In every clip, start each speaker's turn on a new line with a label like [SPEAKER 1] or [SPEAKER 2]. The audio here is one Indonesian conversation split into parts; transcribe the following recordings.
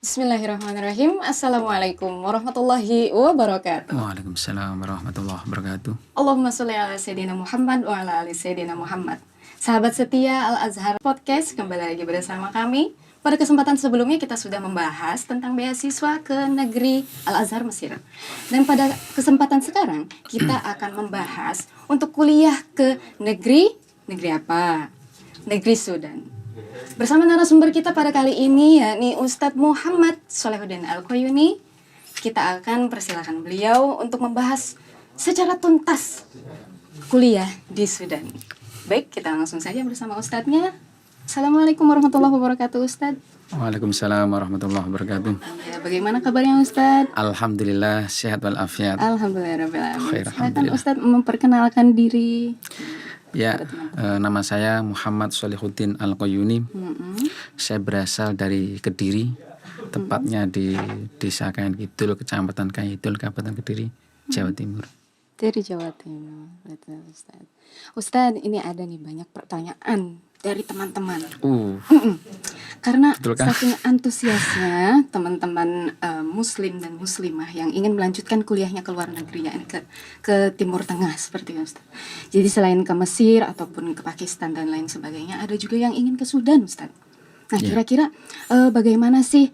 [SPEAKER 1] Bismillahirrahmanirrahim. Assalamualaikum warahmatullahi wabarakatuh.
[SPEAKER 2] Waalaikumsalam warahmatullahi wabarakatuh.
[SPEAKER 1] Allahumma sholli ala Sayyidina Muhammad wa ala ali Sayyidina Muhammad. Sahabat setia Al-Azhar Podcast, kembali lagi bersama kami. Pada kesempatan sebelumnya kita sudah membahas tentang beasiswa ke negeri Al-Azhar Mesir. Dan pada kesempatan sekarang kita akan membahas untuk kuliah ke negeri apa? Negeri Sudan. Bersama narasumber kita pada kali ini yakni Ustadz Muhammad Sholihuddin Al-Quyuni. Kita akan persilakan beliau untuk membahas secara tuntas kuliah di Sudan. Baik, kita langsung saja bersama Ustadznya. Assalamualaikum warahmatullahi wabarakatuh, Ustadz.
[SPEAKER 2] Waalaikumsalam warahmatullahi wabarakatuh.
[SPEAKER 1] Ya, bagaimana kabarnya Ustadz?
[SPEAKER 2] Alhamdulillah sehat walafiat.
[SPEAKER 1] Alhamdulillah.
[SPEAKER 2] Khair,
[SPEAKER 1] Silakan
[SPEAKER 2] alhamdulillah.
[SPEAKER 1] Ustadz memperkenalkan diri.
[SPEAKER 2] Ya, nama saya Muhammad Sholihuddin Al-Quyuni. Saya berasal dari Kediri, tepatnya di Desa Kayan Kidul, Kecamatan Kayan Kidul, Kabupaten Kediri, Jawa Timur.
[SPEAKER 1] Dari Jawa Timur, betul Ustadz. Ustadz, ini ada nih banyak pertanyaan dari teman-teman. Karena
[SPEAKER 2] Betulkah?
[SPEAKER 1] saking antusiasnya teman-teman muslim dan muslimah yang ingin melanjutkan kuliahnya ke luar negeri, yakni ke Timur Tengah seperti itu, Ustaz. Jadi selain ke Mesir ataupun ke Pakistan dan lain sebagainya, ada juga yang ingin ke Sudan, Ustaz. Nah,
[SPEAKER 2] Ya.
[SPEAKER 1] kira-kira bagaimana sih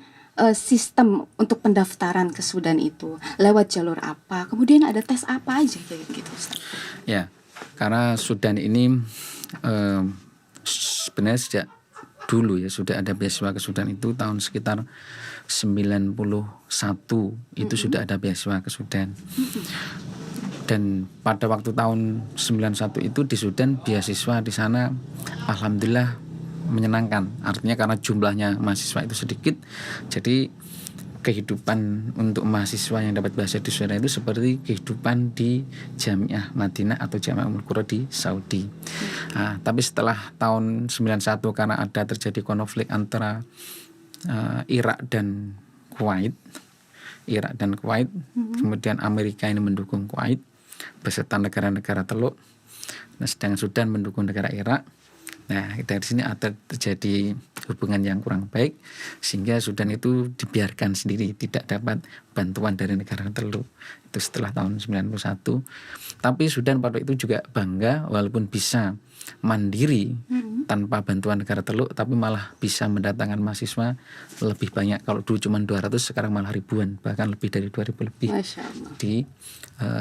[SPEAKER 1] sistem untuk pendaftaran ke Sudan itu? Lewat jalur apa? Kemudian ada tes apa aja kayak gitu, Ustaz?
[SPEAKER 2] Ya, karena Sudan ini sebenarnya sejak dulu ya sudah ada beasiswa ke Sudan itu tahun sekitar 91 itu sudah ada beasiswa ke Sudan. Dan pada waktu tahun 91 itu di Sudan beasiswa di sana alhamdulillah menyenangkan. Artinya karena jumlahnya mahasiswa itu sedikit, jadi kehidupan untuk mahasiswa yang dapat beasiswa di Sudan itu seperti kehidupan di Jamiah Madinah atau Jamiah Ummul Qura di Saudi. Nah, tapi setelah tahun 91 karena ada terjadi konflik antara Irak dan Kuwait, kemudian Amerika ini mendukung Kuwait beserta negara-negara Teluk. Nah, sedangkan Sudan mendukung negara Irak. Nah, dari sini ada terjadi hubungan yang kurang baik sehingga Sudan itu dibiarkan sendiri, tidak dapat bantuan dari negara Teluk. Itu setelah tahun 91. Tapi Sudan pada itu juga bangga walaupun bisa mandiri tanpa bantuan negara Teluk, tapi malah bisa mendatangkan mahasiswa lebih banyak. Kalau dulu cuma 200, sekarang malah ribuan, bahkan lebih dari 2000 lebih.
[SPEAKER 1] Masya Allah.
[SPEAKER 2] Di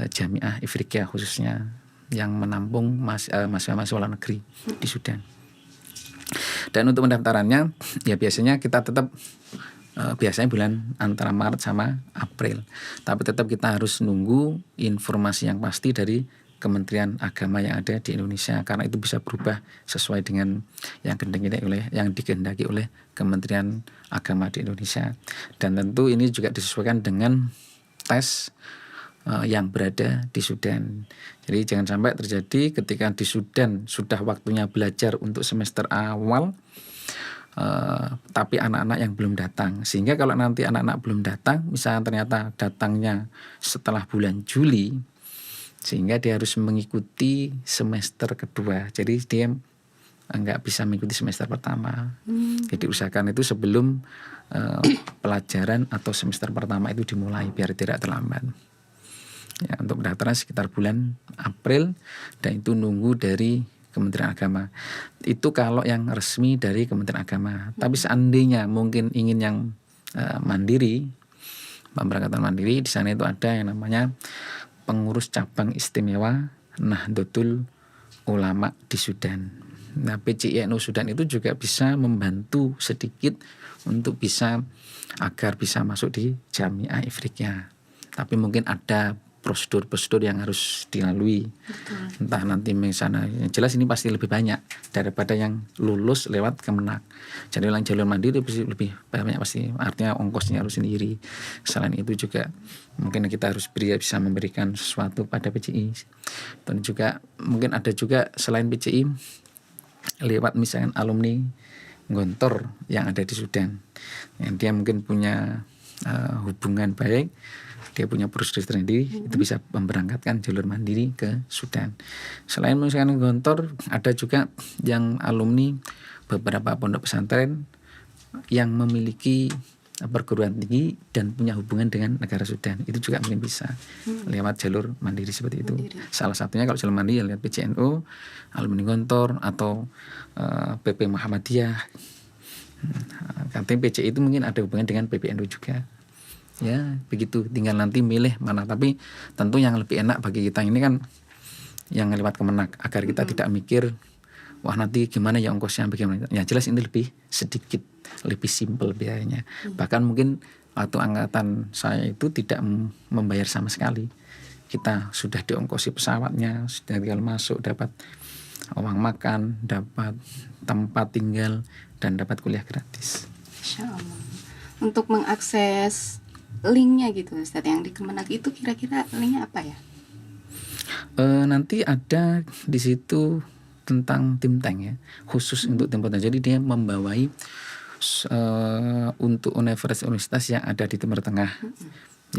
[SPEAKER 2] Jamiah Ifriqiya khususnya yang menampung mahasiswa luar negeri di Sudan. Dan untuk pendaftarannya ya biasanya kita tetap biasanya bulan antara Maret sama April. Tapi tetap kita harus nunggu informasi yang pasti dari Kementerian Agama yang ada di Indonesia, karena itu bisa berubah sesuai dengan yang dikehendaki oleh Kementerian Agama di Indonesia. Dan tentu ini juga disesuaikan dengan tes yang berada di Sudan. Jadi jangan sampai terjadi ketika di Sudan sudah waktunya belajar untuk semester awal, tapi anak-anak yang belum datang. Sehingga kalau nanti anak-anak belum datang, misalnya ternyata datangnya setelah bulan Juli, sehingga dia harus mengikuti semester kedua. Jadi dia nggak bisa mengikuti semester pertama. Jadi usahakan itu sebelum pelajaran atau semester pertama itu dimulai biar tidak terlambat. Ya, untuk pendaftaran sekitar bulan April, dan itu nunggu dari Kementerian Agama. Itu kalau yang resmi dari Kementerian Agama. Tapi seandainya mungkin ingin yang mandiri, pemberangkatan mandiri, di sana itu ada yang namanya pengurus cabang istimewa Nahdlatul Ulama di Sudan. Nah, PCINU Sudan itu juga bisa membantu sedikit untuk bisa agar bisa masuk di Jamiah Ifriqiya. Tapi mungkin ada prosedur-prosedur yang harus dilalui. Betul. Entah nanti misalnya, yang jelas ini pasti lebih banyak daripada yang lulus lewat Kemenak. Jadi yang jalur mandiri lebih banyak pasti, artinya ongkosnya harus sendiri. Selain itu juga mungkin kita harus bisa memberikan sesuatu pada PCI. Dan juga mungkin ada juga selain PCI lewat misalnya alumni Gontor yang ada di Sudan, yang dia mungkin punya hubungan baik, dia punya prosedur sendiri, itu bisa memberangkatkan jalur mandiri ke Sudan. Selain misalkan Gontor, ada juga yang alumni beberapa pondok pesantren yang memiliki perguruan tinggi dan punya hubungan dengan negara Sudan, itu juga mungkin bisa lewat jalur mandiri seperti itu. Salah satunya kalau jalur mandiri ya lewat PCNU, Alumni Gontor, atau PP Muhammadiyah. Katanya PCI itu mungkin ada hubungan dengan PPNU juga. Ya begitu, tinggal nanti milih mana. Tapi tentu yang lebih enak bagi kita ini kan yang lewat Kemenak, agar kita tidak mikir wah nanti gimana ya ongkosnya bagaimana. Ya jelas ini lebih sedikit, lebih simpel biayanya. Bahkan mungkin waktu angkatan saya itu tidak membayar sama sekali. Kita sudah diongkosi pesawatnya, sudah tinggal masuk, dapat uang makan, dapat tempat tinggal, dan dapat kuliah gratis.
[SPEAKER 1] Insya Allah. Untuk mengakses linknya gitu Ustadz, yang di Kemenak itu kira-kira linknya apa ya?
[SPEAKER 2] Nanti ada di situ tentang think tank ya, khusus untuk Timur Tengah. Jadi dia membawai untuk universitas yang ada di Timur Tengah,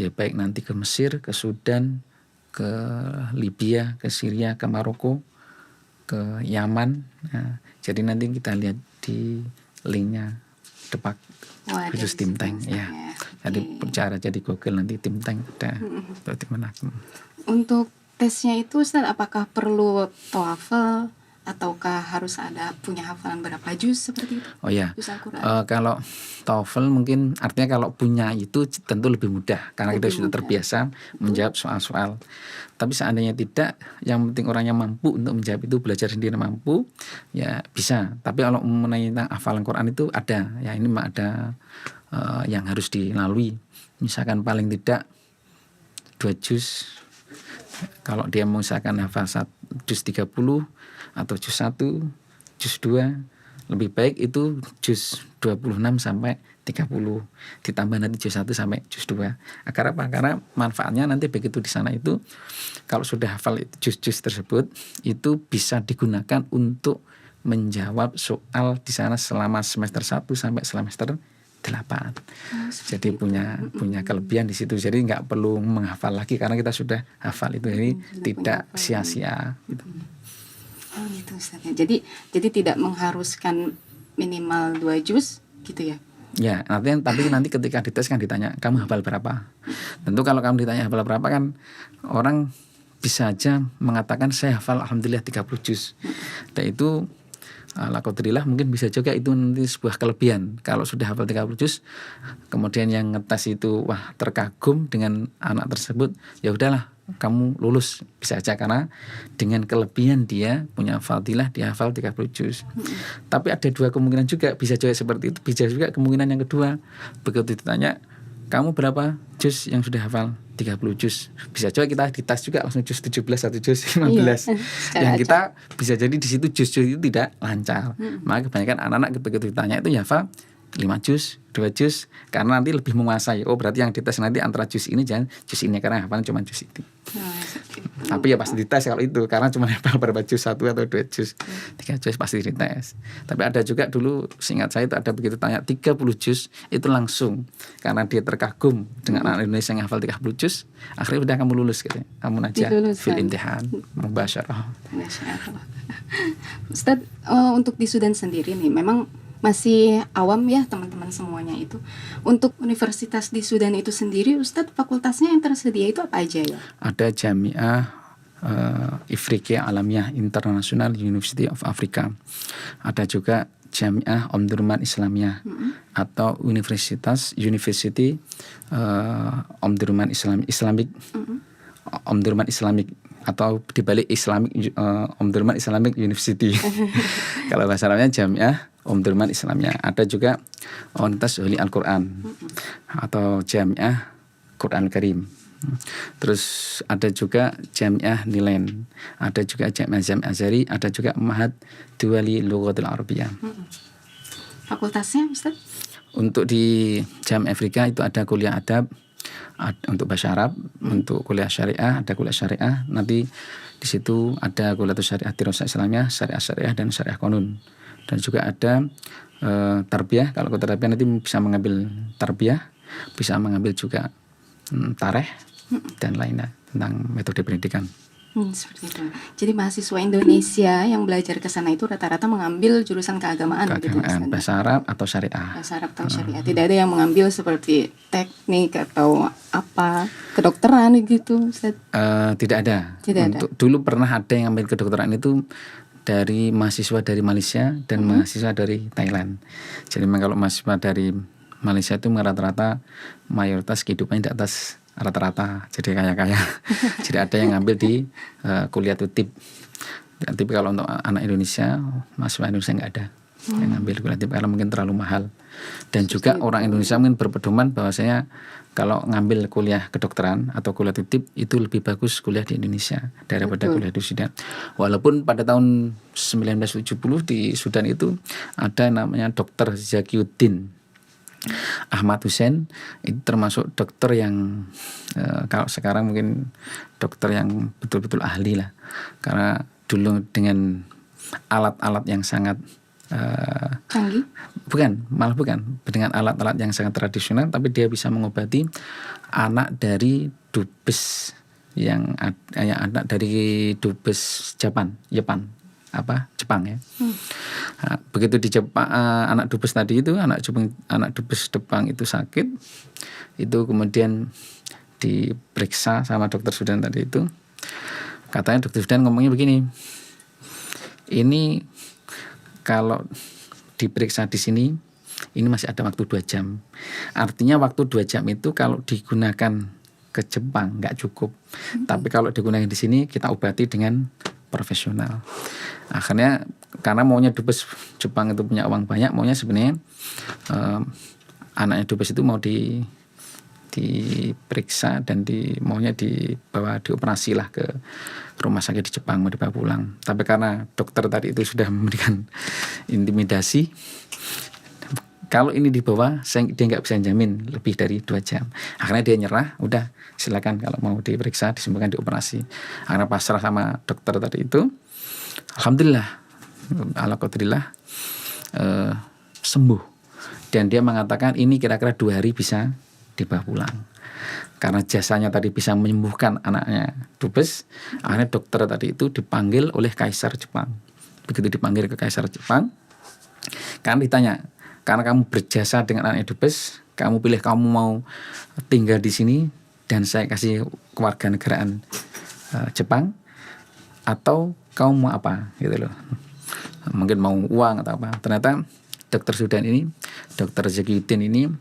[SPEAKER 2] ya baik nanti ke Mesir, ke Sudan, ke Libya, ke Syria, ke Maroko, ke Yaman. Nah, jadi nanti kita lihat di linknya depak khusus think tank ya. Jadi bicara jadi Google nanti think tank ada di mana.
[SPEAKER 1] Untuk tesnya itu Ustaz, apakah perlu TOEFL ataukah harus ada punya hafalan berapa juz seperti itu?
[SPEAKER 2] Oh ya,
[SPEAKER 1] Juz Al-Quran.
[SPEAKER 2] kalau TOEFL mungkin artinya kalau punya itu tentu lebih mudah karena kita sudah terbiasa menjawab soal-soal. Tapi seandainya tidak, yang penting orangnya mampu untuk menjawab itu, belajar sendiri mampu, ya bisa. Tapi kalau mengenai tentang hafalan Quran itu ada, ya ini mah ada yang harus dilalui. Misalkan paling tidak 2 juz. Kalau dia misalkan hafal juz 30 atau juz 1, juz 2, lebih baik itu juz 26 sampai 30, ditambah nanti juz 1 sampai juz 2. Agar apa? Karena manfaatnya nanti begitu di sana itu kalau sudah hafal juz-juz tersebut itu bisa digunakan untuk menjawab soal di sana selama semester 1 sampai semester 8. Jadi punya kelebihan di situ. Jadi nggak perlu menghafal lagi karena kita sudah hafal itu. Jadi tidak sia-sia gitu.
[SPEAKER 1] Oh gitu Ustaz. Jadi tidak mengharuskan minimal 2 juz gitu ya.
[SPEAKER 2] Ya, tapi nanti ketika dites kan ditanya kamu hafal berapa. Tentu kalau kamu ditanya hafal berapa kan orang bisa aja mengatakan saya hafal alhamdulillah 30 juz. Dan itu alhamdulillah mungkin bisa juga itu nanti sebuah kelebihan. Kalau sudah hafal 30 juz, kemudian yang ngetes itu wah terkagum dengan anak tersebut, ya udahlah kamu lulus, bisa aja karena dengan kelebihan dia punya fadilah dia hafal 30 juz. Tapi ada dua kemungkinan juga, bisa juga seperti itu, bisa juga kemungkinan yang kedua, begitu ditanya kamu berapa juz yang sudah hafal 30 juz, bisa coba kita dites juga langsung juz 17 atau juz 15. Iya, yang kita bisa jadi di situ juz-juz itu tidak lancar. Maka kebanyakan anak-anak begitu ditanya itu ya hafal 5 juz, 2 juz, karena nanti lebih menguasai. Oh berarti yang dites nanti antara juz ini jangan juz ini karena hafalan cuma juz itu. Tapi ya pasti dites kalau itu karena cuma hafal berapa juz, 1 atau 2 juz, 3 juz pasti dites. Tapi ada juga dulu seingat saya itu ada begitu tanya 30 juz itu langsung karena dia terkagum dengan anak Indonesia yang hafal 30 juz, akhirnya udah kamu lulus gitu. Kamu aja fil imtihan mubasyarah.
[SPEAKER 1] Ustaz, untuk di Sudan sendiri nih memang masih awam ya teman-teman semuanya itu. Untuk universitas di Sudan itu sendiri, Ustadz, fakultasnya yang tersedia itu apa aja ya?
[SPEAKER 2] Ada Jamiah Ifriqiya Alamiah International University of Africa. Ada juga Jamiah Omdurman Islamiyah atau University Omdurman Islamic Omdurman Islamic atau dibalik Islamic Omdurman Islamic University. Kalau bahasa Arabnya Jamiah Omdurman Islamiyah. Ada juga Universitas Huli Al-Quran atau Jamiah Quran Karim. Terus ada juga Jamiah Nilen, ada juga Jamiah Azhari, ada juga Ma'had Duwali Lughatul Arabiyah.
[SPEAKER 1] Fakultasnya Ustaz?
[SPEAKER 2] Untuk di Jamiah Afrika itu ada kuliah adab, untuk bahasa Arab, untuk kuliah syariah ada kuliah syariah. Nanti di situ ada kuliah syariah Dirasah Islamiyah, syariah dan syariah konun. Dan juga ada tarbiyah. Kalau ke tarbiyah nanti bisa mengambil tarbiyah, bisa mengambil juga tareh dan lainnya tentang metode pendidikan.
[SPEAKER 1] Seperti itu. Jadi mahasiswa Indonesia yang belajar ke sana itu rata-rata mengambil jurusan keagamaan gitu,
[SPEAKER 2] Keagamaan,
[SPEAKER 1] Ustaz?
[SPEAKER 2] bahasa Arab atau syariah.
[SPEAKER 1] Bahasa Arab atau syariah. Tidak ada yang mengambil seperti teknik atau apa kedokteran gitu, Ustaz?
[SPEAKER 2] Tidak ada.
[SPEAKER 1] Tidak ada.
[SPEAKER 2] Dulu pernah ada yang ambil kedokteran itu dari mahasiswa dari Malaysia dan mahasiswa dari Thailand. Jadi memang kalau mahasiswa dari Malaysia itu rata-rata mayoritas kehidupannya di atas rata-rata, jadi kaya-kaya. Jadi ada yang ngambil di kuliah tutip. Tapi kalau untuk anak Indonesia, mahasiswa Indonesia nggak ada yang ngambil kuliah tutip karena mungkin terlalu mahal. Dan juga orang Indonesia mungkin berpedoman bahwasanya kalau ngambil kuliah kedokteran atau kuliah tutip itu lebih bagus kuliah di Indonesia daripada kuliah di Sudan. Walaupun pada tahun 1970 di Sudan itu ada namanya Dr. Zakiuddin Ahmad Hussein, itu termasuk dokter yang kalau sekarang mungkin dokter yang betul-betul ahli lah, karena dulu dengan alat-alat yang sangat
[SPEAKER 1] Canggih?
[SPEAKER 2] bukan dengan alat-alat yang sangat tradisional, tapi dia bisa mengobati anak dari dubes yang anak dari dubes Jepang ya. Nah, begitu di Jepang anak dubes tadi itu anak dubes Jepang itu sakit, itu kemudian diperiksa sama dokter Sudan tadi itu, katanya dokter Sudan ngomongnya begini, ini kalau diperiksa di sini ini masih ada waktu 2 jam. Artinya waktu 2 jam itu kalau digunakan ke Jepang nggak cukup. Tapi kalau digunakan di sini kita obati dengan profesional. Akhirnya karena maunya dubes Jepang itu punya uang banyak, maunya sebenarnya anaknya dubes itu mau diperiksa dan maunya dibawa dioperasi lah ke rumah sakit di Jepang, mau dibawa pulang. Tapi karena dokter tadi itu sudah memberikan intimidasi, kalau ini dibawa dia nggak bisa jamin lebih dari 2 jam. Akhirnya dia nyerah, udah silakan kalau mau diperiksa disembuhkan dioperasi. Akhirnya pasrah sama dokter tadi itu, alhamdulillah ala qadrillah sembuh. Dan dia mengatakan ini kira-kira 2 hari bisa dibawa pulang. Karena jasanya tadi bisa menyembuhkan anaknya dubes, akhirnya dokter tadi itu dipanggil oleh Kaisar Jepang. Begitu dipanggil ke Kaisar Jepang, kan ditanya, karena kamu berjasa dengan anaknya dubes, kamu pilih kamu mau tinggal di sini dan saya kasih kewarganegaraan Jepang, atau kamu mau apa gitu loh. Mungkin mau uang atau apa. Ternyata dokter Sudan ini, dokter Zakiuddin ini,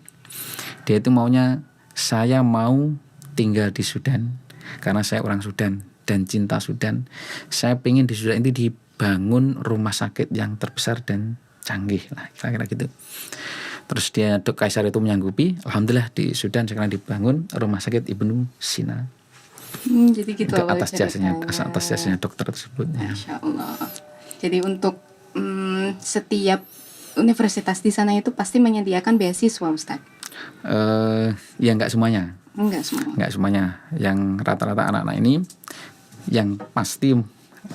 [SPEAKER 2] dia itu maunya, saya mau tinggal di Sudan karena saya orang Sudan dan cinta Sudan. Saya pengen di Sudan ini dibangun rumah sakit yang terbesar dan canggih lah, kira-kira gitu. Terus Kaisar itu menyanggupi, alhamdulillah di Sudan sekarang dibangun rumah sakit Ibnu Sina.
[SPEAKER 1] Jadi gitu
[SPEAKER 2] atas jasanya dokter tersebut.
[SPEAKER 1] Masya Allah. Jadi untuk setiap universitas di sana itu pasti menyediakan beasiswa, Ustaz?
[SPEAKER 2] Ya nggak semuanya. Nggak semuanya. Yang rata-rata anak-anak ini yang pasti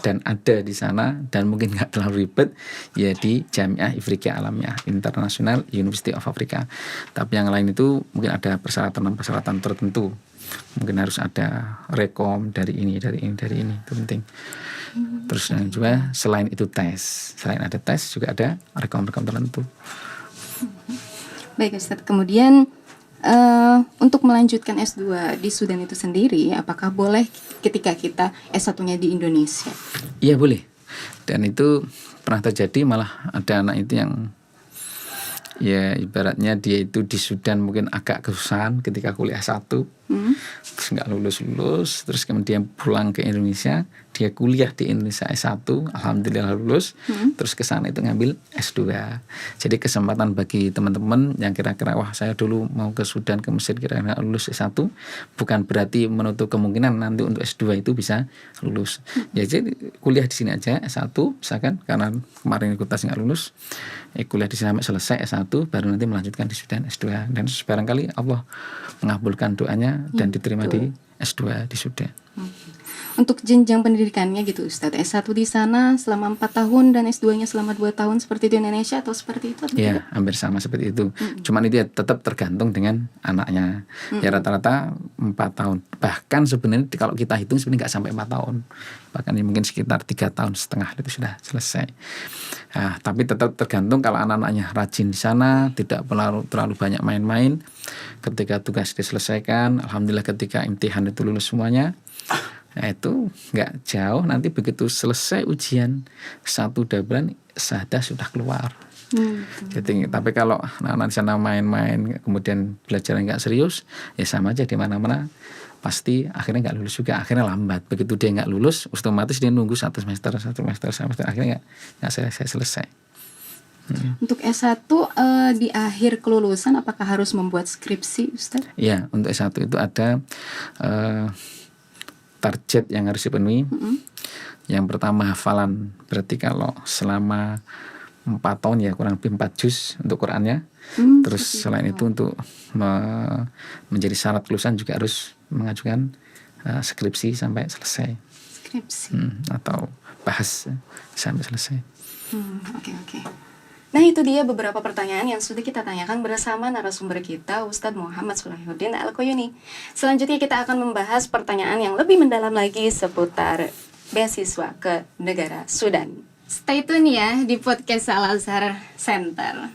[SPEAKER 2] dan ada di sana dan mungkin nggak terlalu ribet ya di Jamiah Ifriqiah Alamiyah International University of Africa. Tapi yang lain itu mungkin ada persyaratan tertentu. Mungkin harus ada rekom dari ini itu penting. Terus yang juga selain itu selain ada tes juga ada rekom-rekom tertentu.
[SPEAKER 1] Baik Ustaz, kemudian untuk melanjutkan S2 di Sudan itu sendiri, apakah boleh ketika kita S1-nya di Indonesia?
[SPEAKER 2] Iya boleh. Dan itu pernah terjadi, malah ada anak itu yang ya ibaratnya dia itu di Sudan mungkin agak kesusahan ketika kuliah S1, terus nggak lulus, terus kemudian pulang ke Indonesia, dia kuliah di Indonesia S1, alhamdulillah lulus, terus ke sana itu ngambil S2. Jadi kesempatan bagi teman-teman yang kira-kira wah saya dulu mau ke Sudan, ke Mesir, kira-kira lulus S1, bukan berarti menutup kemungkinan nanti untuk S2 itu bisa lulus. Ya jadi kuliah di sini aja S1 misalkan, karena kemarin ikut tes nggak lulus, kuliah di sini sampai selesai S1 baru nanti melanjutkan di Sudan S2, dan barangkali Allah mengabulkan doanya dan diterima di S2 di Sudan.
[SPEAKER 1] Untuk jenjang pendidikannya gitu Ustadz, S1 di sana selama 4 tahun dan S2-nya selama 2 tahun seperti di Indonesia atau seperti itu? Atau
[SPEAKER 2] Ya,
[SPEAKER 1] tidak?
[SPEAKER 2] hampir sama seperti itu. Cuman itu ya tetap tergantung dengan anaknya. Ya rata-rata 4 tahun. Bahkan sebenarnya kalau kita hitung sebenarnya nggak sampai 4 tahun. Bahkan ya mungkin sekitar 3,5 tahun itu sudah selesai. Nah, tapi tetap tergantung kalau anak-anaknya rajin di sana, tidak terlalu banyak main-main. Ketika tugas diselesaikan, alhamdulillah ketika imtihan itu lulus semuanya. Nah itu nggak jauh, nanti begitu selesai ujian 1-2 bulan syahadah sudah keluar. Jadi, tapi kalau anak-anak di sana main-main kemudian belajar nggak serius, ya sama aja di mana-mana pasti akhirnya nggak lulus juga, akhirnya lambat. Begitu dia nggak lulus, otomatis dia nunggu 1 semester, akhirnya nggak selesai.
[SPEAKER 1] Untuk S1 di akhir kelulusan apakah harus membuat skripsi Ustadz?
[SPEAKER 2] Ya, untuk S1 itu ada target yang harus dipenuhi. Yang pertama hafalan, berarti kalau selama 4 tahun ya kurang lebih 4 juz untuk Qurannya. Terus selain itu untuk menjadi syarat kelulusan juga harus mengajukan skripsi sampai selesai.
[SPEAKER 1] Skripsi.
[SPEAKER 2] Atau bahas sampai selesai.
[SPEAKER 1] Oke. Nah itu dia beberapa pertanyaan yang sudah kita tanyakan bersama narasumber kita Ustadz Muhammad Solahuddin Al-Quyuni. Selanjutnya kita akan membahas pertanyaan yang lebih mendalam lagi seputar beasiswa ke negara Sudan. Stay tune ya di podcast Al Azhar Center.